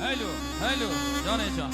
هلو هلو جان جان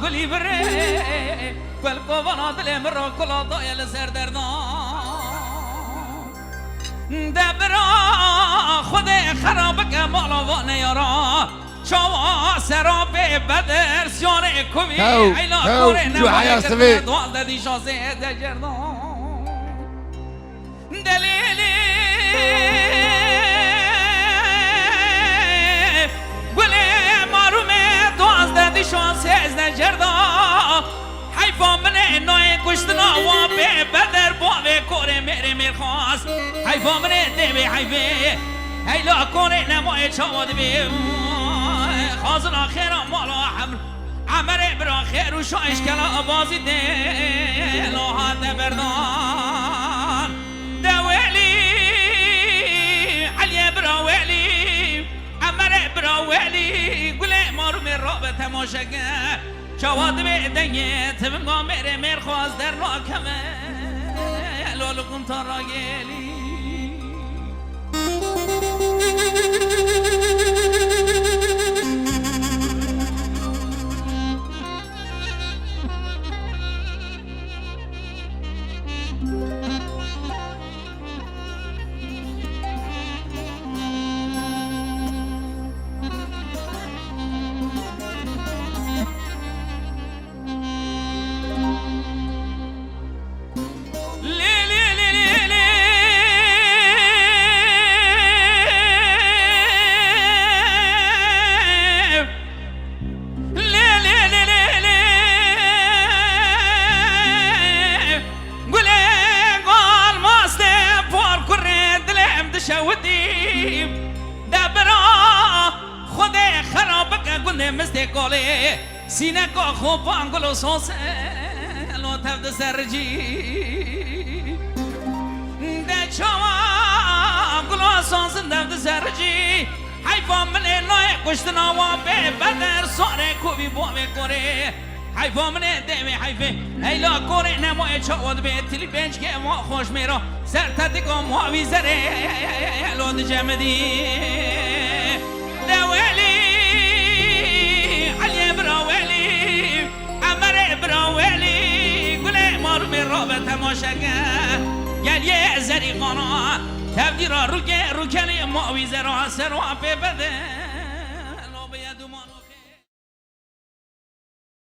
گلی بره کل کووانا دل مرا کلا دایل سر دردان دبرا خود خراب که مالا و نیارا شوا سراب بدر سیانه کوی ایلا کوره نمایی که دوال دادی شازه دجردان دلیلی جردا حیفا من نوع کشتنا و به بدر باوه کوره میره میرخواست حیفا من دیوی حیفه هیلا کوره نمای چاواد بی خازنا خیرا مالا عمر برا خیر و شایش کلا بازی دلوها دبردان دویلی علی برا ویلی عمر برا ویلی گله مارو می رابط تماشاگه جواد به دنگه تبنگا میره میرخواست در راکمه لالکم تا راگلی مستقاله سینه کا خوب انگلو سوسه لو تفد سرجی ده چوا انگلو سوسه تفد سرجی حیفا من نوع کشتنا و به بدر ساره کوبی بوه کوره حیفا من دیوی حیفه ایلا کوره نمای چاود به تلی بنج که ما خوش میرا سر تدگا معویزره لو دجمدی دولی تماشاگه گل یه زری قانا تبدیرا رو کنی معویزه را سر و بده